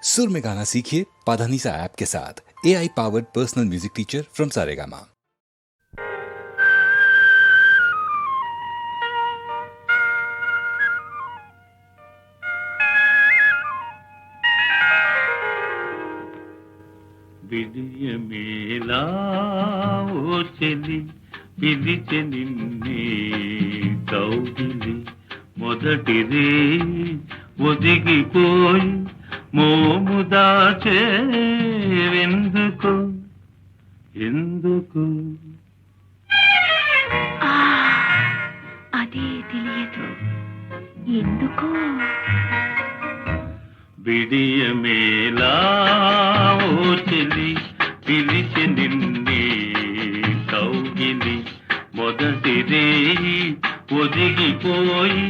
सुर में गाना सीखिए पाधानीसा ऐप के साथ। AI powered personal music teacher from Saregama. విడియమేలా ఓ చెలి పిలిచె నిన్నే కౌగిలి మొదటిదే ఒదిగిపోయి మోము దాచే ఎందుకు ఎందుకు అదే తెలియదు ఎందుకో. విడియమేలా ఓ చెలి పిలిచె నిన్నే కౌగిలి మొదటిదే ఒదిగిపోయి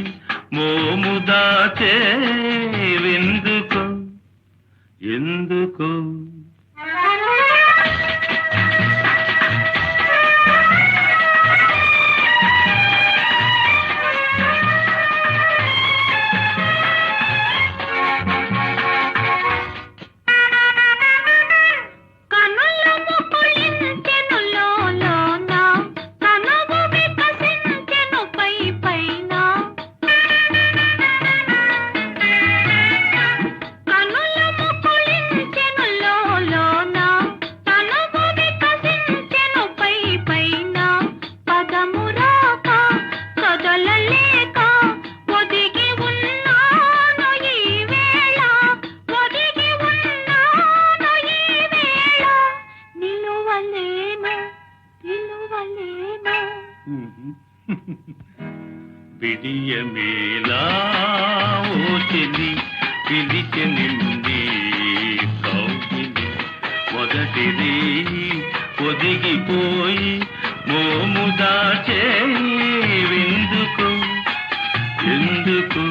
మోము దాచే ఎందుకు ఎందుకు విడియమేలా ఓ చెలి పిలిచె నిన్నే కౌగిలి మొదటిది ఒదిగిపోయి మోము దాచే ఎందుకు ఎందుకు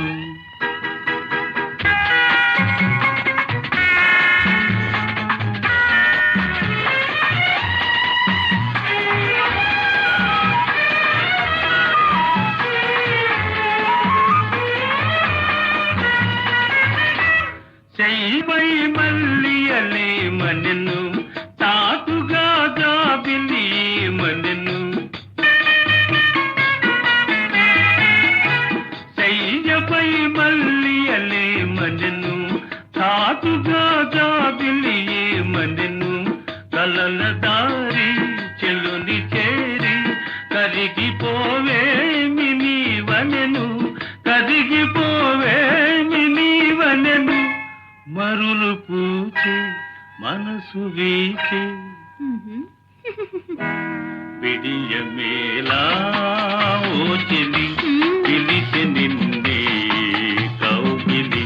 చెయ్యై మల్లియలే మనను తాతుగా జాబిలి మనను చెయ్యపై మల్లియలే మనను తాతుగా జాబిలి మనను కలల దారి చెలుని చేరి కరిగిపోవేమి నీవనెను కరిగిపోవేమి నీవనెను మరులు పూచే మనసు వీచే విడియమేలా ఓ చెలి పిలిచె నిన్నే కౌగిలి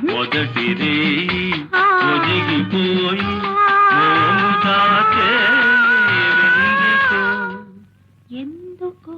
మొదటిదే ఒదిగిపోయి మోము దాచే ఎందుకో.